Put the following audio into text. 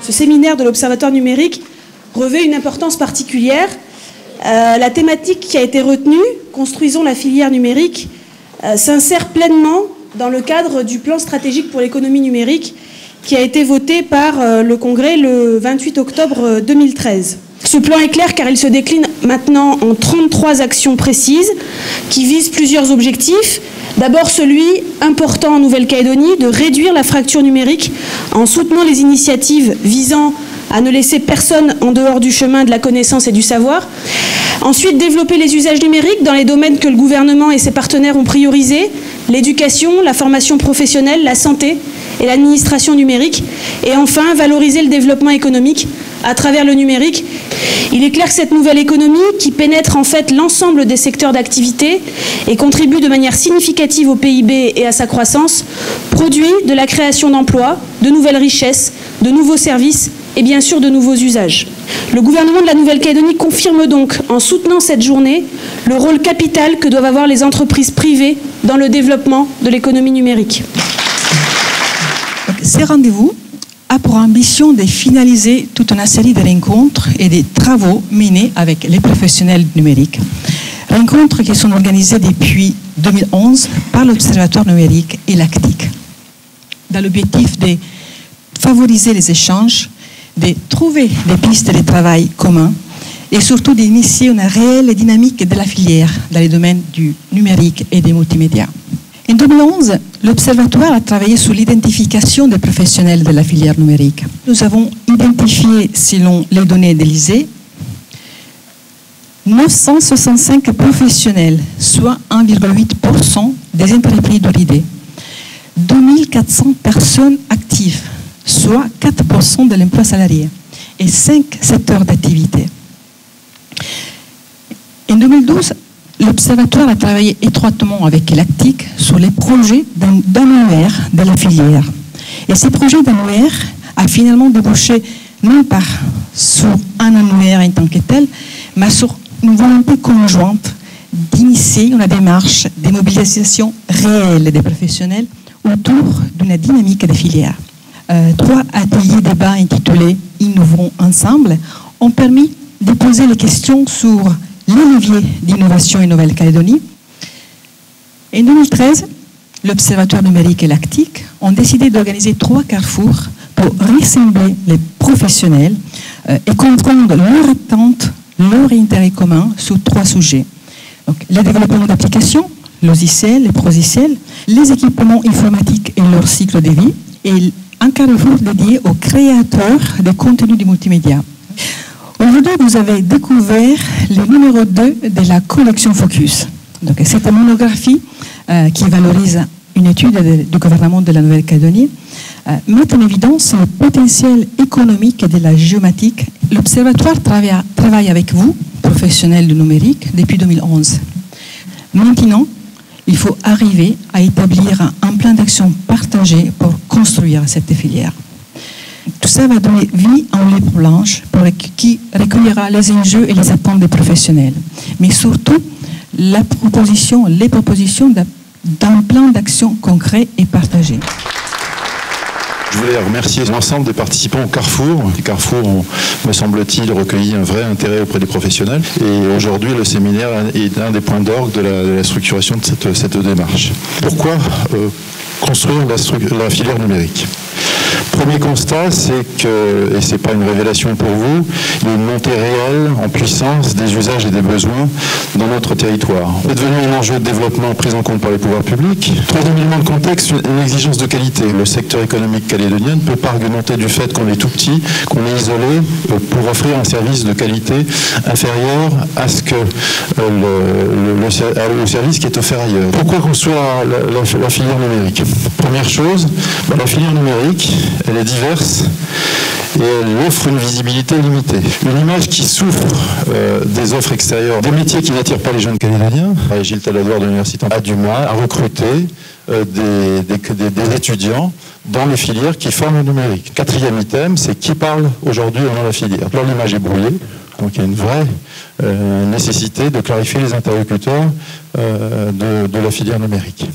ce séminaire de l'Observatoire numérique revêt une importance particulière. La thématique qui a été retenue, Construisons la filière numérique, s'insère pleinement dans le cadre du plan stratégique pour l'économie numérique qui a été voté par le Congrès le 28 octobre 2013. Ce plan est clair car il se décline maintenant en 33 actions précises qui visent plusieurs objectifs. D'abord celui, important en Nouvelle-Calédonie, de réduire la fracture numérique en soutenant les initiatives visant à ne laisser personne en dehors du chemin de la connaissance et du savoir. Ensuite, développer les usages numériques dans les domaines que le gouvernement et ses partenaires ont priorisés, l'éducation, la formation professionnelle, la santé et l'administration numérique. Et enfin, valoriser le développement économique à travers le numérique. Il est clair que cette nouvelle économie, qui pénètre en fait l'ensemble des secteurs d'activité et contribue de manière significative au PIB et à sa croissance, produit de la création d'emplois, de nouvelles richesses, de nouveaux services et bien sûr de nouveaux usages. Le gouvernement de la Nouvelle-Calédonie confirme donc, en soutenant cette journée, le rôle capital que doivent avoir les entreprises privées dans le développement de l'économie numérique. Ces rendez-vous a pour ambition de finaliser toute une série de rencontres et de travaux menés avec les professionnels numériques. Rencontres qui sont organisées depuis 2011 par l'Observatoire numérique et l'ACTIC, dans l'objectif de favoriser les échanges, de trouver des pistes de travail communs et surtout d'initier une réelle dynamique de la filière dans les domaines du numérique et des multimédias. En 2011, l'Observatoire a travaillé sur l'identification des professionnels de la filière numérique. Nous avons identifié, selon les données de l'ISEE, 965 professionnels, soit 1,8% des entreprises de l'IDE, 2400 personnes actives, soit 4% de l'emploi salarié, et 5 secteurs d'activité. En 2012, l'Observatoire a travaillé étroitement avec l'ACTIC sur les projets d'annuaire de la filière. Et ces projets d'annuaire a finalement débouché non pas sur un annuaire en tant que tel, mais sur une volonté conjointe d'initier une démarche de mobilisation réelle des professionnels autour d'une dynamique de filière. 3 ateliers débat intitulés « Innovons ensemble » ont permis de poser les questions sur les leviers d'innovation en Nouvelle-Calédonie. En 2013, l'Observatoire numérique et l'ACTIC ont décidé d'organiser 3 carrefours pour rassembler les professionnels et comprendre leurs attentes, leurs intérêts communs sur 3 sujets. Donc, le développement d'applications, logiciels et progiciels, les équipements informatiques et leur cycle de vie, et un carrefour dédié aux créateurs de contenus du multimédia. Aujourd'hui, vous avez découvert le numéro 2 de la collection Focus. C'est une monographie qui valorise une étude du gouvernement de la Nouvelle-Calédonie, met en évidence le potentiel économique de la géomatique. L'Observatoire travaille avec vous, professionnels du numérique, depuis 2011. Maintenant, il faut arriver à établir un plan d'action partagé pour construire cette filière. Tout ça va donner vie à une livre blanche qui recueillera les enjeux et les attentes des professionnels, mais surtout les propositions d'un plan d'action concret et partagé. Je voulais remercier l'ensemble des participants au Carrefour. Les Carrefours ont, me semble-t-il, recueilli un vrai intérêt auprès des professionnels. Et aujourd'hui, le séminaire est un des points d'orgue de la structuration de cette démarche. Pourquoi construire la filière numérique ? Premier constat, c'est que, et ce n'est pas une révélation pour vous, il y a une montée réelle en puissance des usages et des besoins dans notre territoire. C'est devenu un enjeu de développement pris en compte par les pouvoirs publics. Troisième élément de contexte, une exigence de qualité. Le secteur économique calédonien ne peut pas argumenter du fait qu'on est tout petit, qu'on est isolé, pour offrir un service de qualité inférieur à ce que le service qui est offert ailleurs. Pourquoi construire la filière numérique ? Première chose, la filière numérique, elle est diverse et elle offre une visibilité limitée. Une image qui souffre des offres extérieures, des métiers qui n'attirent pas les jeunes calédoniens. Gilles Taladoire de l'Université a du mal à recruter des étudiants dans les filières qui forment le numérique. 4e item, c'est qui parle aujourd'hui dans la filière. Là, l'image est brouillée, donc il y a une vraie nécessité de clarifier les interlocuteurs de la filière numérique.